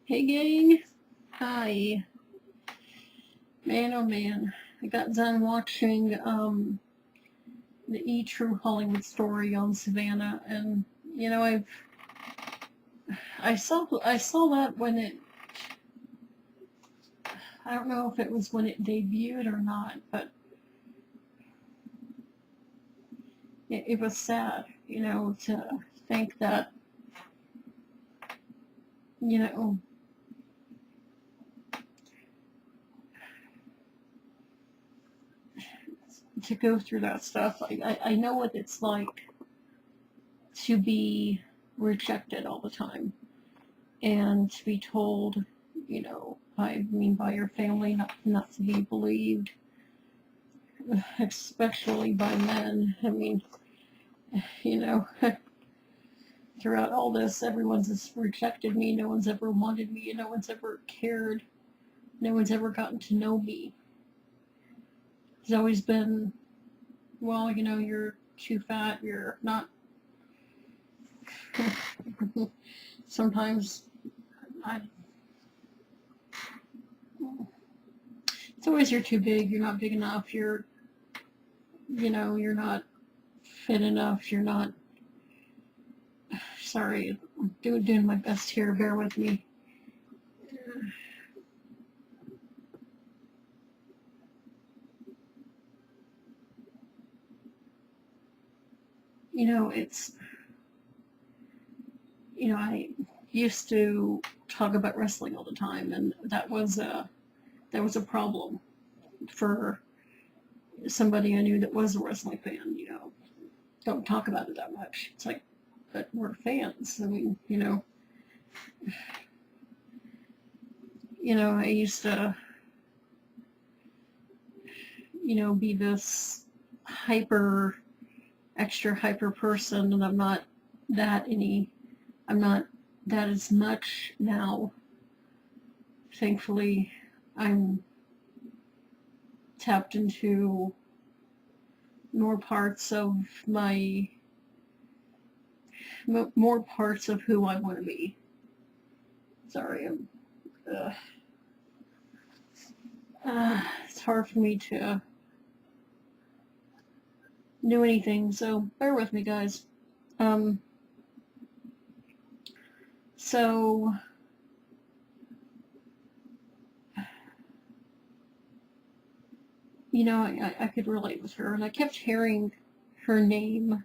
Hey gang, hi. Man, oh man, I got done watching the True Hollywood Story on Savannah, and you know I saw that when I don't know if it was when it debuted or not, but it was sad, to think that you know to go through that stuff. I know what it's like to be rejected all the time and to be told, by your family not to be believed, especially by men. I mean, you know, throughout all this, everyone's just rejected me. No one's ever wanted me. No one's ever cared. No one's ever gotten to know me. It's always been, well, you're too fat. You're not. Sometimes I. It's always you're too big. You're not big enough. You're not fit enough. You're not. Sorry, I'm doing my best here. Bear with me. It's, I used to talk about wrestling all the time, and that was a problem for somebody I knew that was a wrestling fan. Don't talk about it that much. It's like, but we're fans. I mean, I used to, be this extra hyper person, and I'm not that as much now. Thankfully, I'm tapped into more parts of more parts of who I want to be. Sorry, it's hard for me to do anything, so bear with me, guys. So I could relate with her, and I kept hearing her name,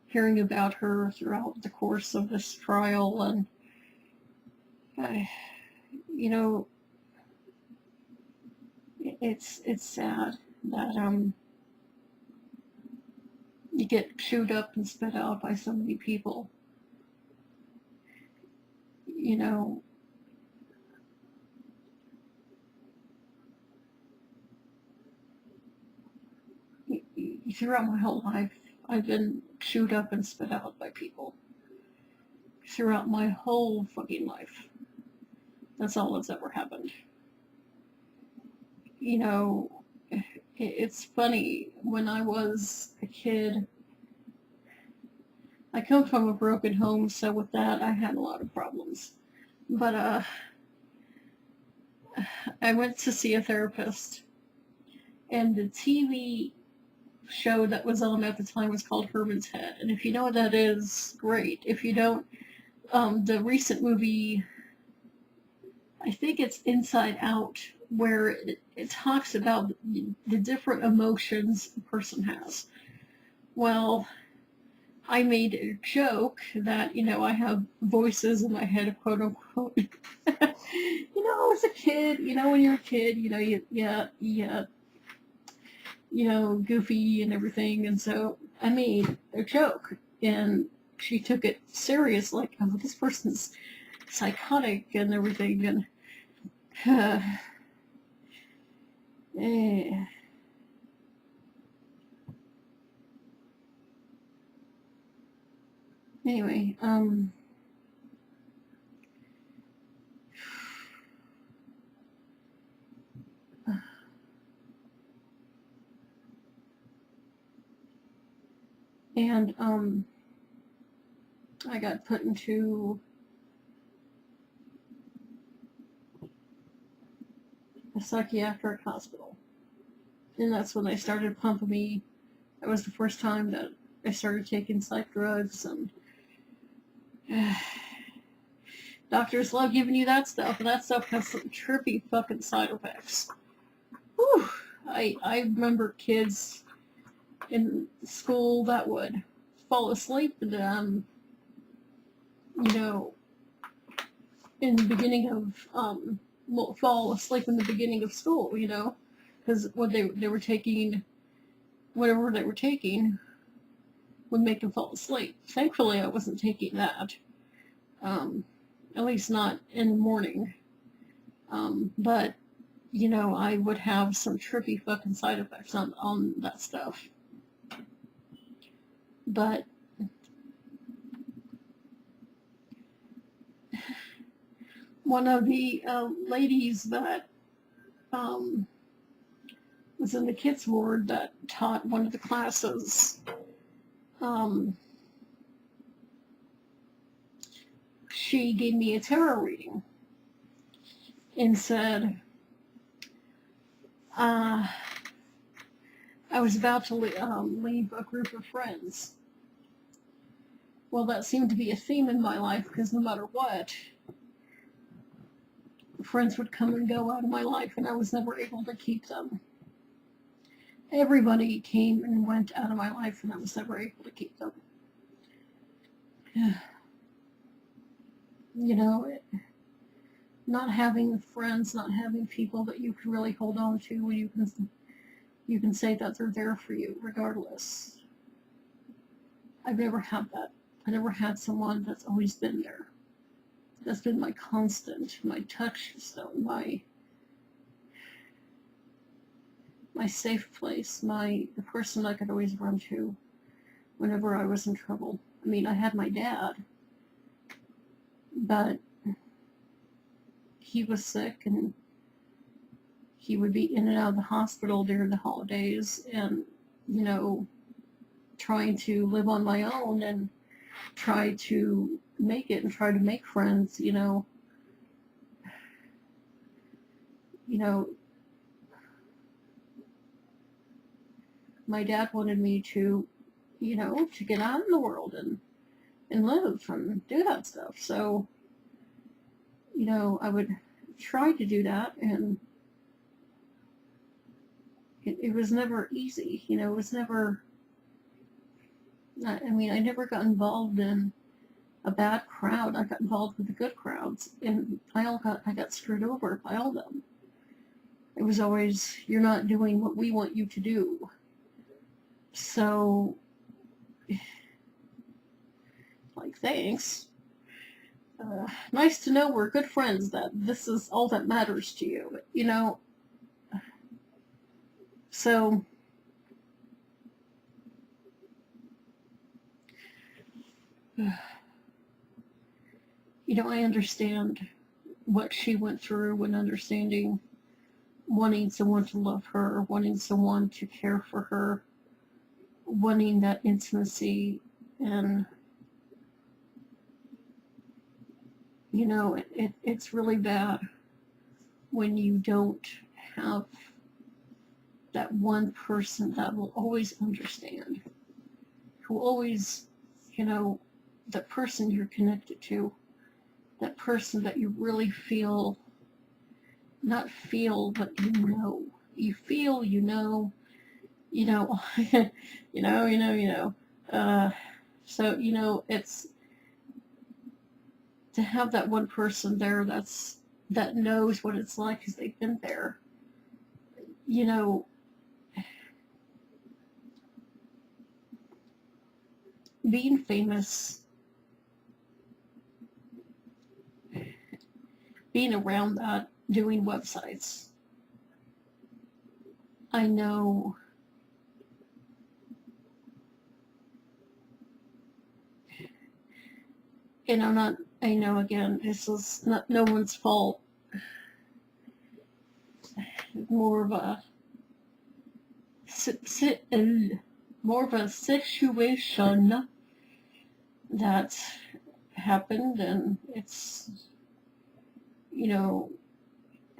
hearing about her throughout the course of this trial, and it's sad that you get chewed up and spit out by so many people. Throughout my whole life, I've been chewed up and spit out by people. Throughout my whole fucking life. That's all that's ever happened. It's funny, when I was a kid, I come from a broken home, so with that, I had a lot of problems. But, I went to see a therapist, and the TV show that was on at the time was called Herman's Head. And if you know what that is, great. If you don't, the recent movie, I think it's Inside Out, where it talks about the different emotions a person has. Well, I made a joke that, I have voices in my head, quote unquote. As a kid, when you're a kid, goofy and everything. And so I made a joke, and she took it serious, like, oh, this person's psychotic and everything. And anyway, and I got put into a psychiatric hospital. And that's when they started pumping me. That was the first time that I started taking psych drugs, and doctors love giving you that stuff, and that stuff has some trippy fucking side effects. Whew. I remember kids in school that would fall asleep and you know, in the beginning of fall asleep in the beginning of school, you know, because what they were taking, whatever they were taking, would make them fall asleep. Thankfully, I wasn't taking that, at least not in the morning. But you know, I would have some trippy fucking side effects on that stuff. But one of the ladies that was in the kids ward that taught one of the classes, she gave me a tarot reading and said, I was about to leave a group of friends. Well, that seemed to be a theme in my life, because no matter what, friends would come and go out of my life, and I was never able to keep them. Everybody came and went out of my life, and I was never able to keep them. You know, not having friends, not having people that you can really hold on to, when you can say that they're there for you regardless. I've never had that. I never had someone that's always been there. That's been my constant, my touchstone, my safe place, the person I could always run to whenever I was in trouble. I mean, I had my dad, but he was sick, and he would be in and out of the hospital during the holidays, and, you know, trying to live on my own and try to make it and try to make friends, you know. My dad wanted me to, you know, to get out in the world and live and do that stuff. So, you know, I would try to do that, and it was never easy. You know, it was never, I mean, I never got involved in a bad crowd. I got involved with the good crowds, and I got screwed over by all of them. It was always, you're not doing what we want you to do. So, like, thanks. Nice to know we're good friends, that this is all that matters to you, you know. So, you know, I understand what she went through, and understanding wanting someone to love her, wanting someone to care for her, wanting that intimacy, and, you know, it's really bad when you don't have that one person that will always understand, who always, you know, that person you're connected to, that person that you really feel, not feel, but you know. You feel, you know, you know, so, you know, it's to have that one person there that knows what it's like, because they've been there. You know, being famous, being around that, doing websites, I know and I know, again, this is not no one's fault. More of a situation that happened, and it's, you know,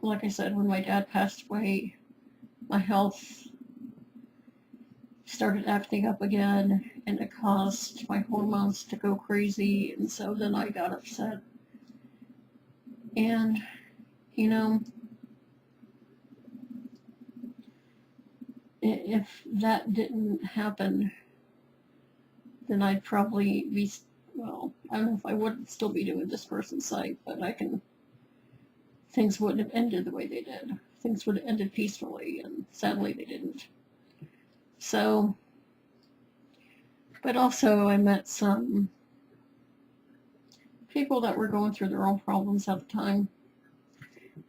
like I said, when my dad passed away, my health started acting up again, and it caused my hormones to go crazy, and so then I got upset. And, you know, if that didn't happen, then I'd probably be, well, I don't know if I would still be doing this person's site, but things wouldn't have ended the way they did. Things would have ended peacefully, and sadly they didn't. So, but also I met some people that were going through their own problems at the time.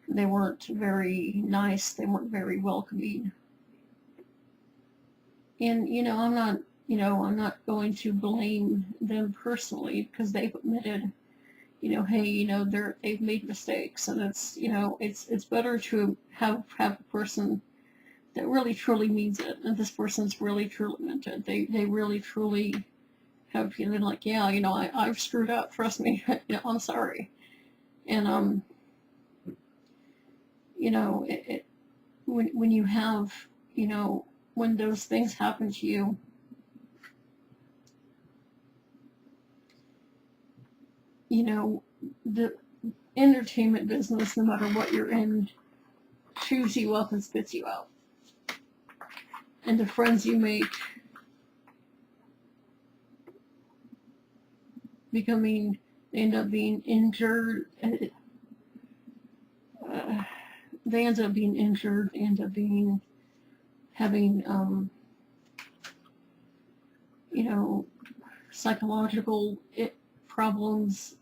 They weren't very nice. They weren't very welcoming. And, I'm not going to blame them personally, because they've admitted, hey, they've made mistakes, and it's better to have a person that really truly means it, and this person's really truly meant it. They really truly have feeling like, yeah, I've screwed up, trust me, I'm sorry. And when you have, when those things happen to you, the entertainment business, no matter what you're in, chews you up and spits you out. And the friends you make they end up being injured. They end up being injured, end up having, psychological problems,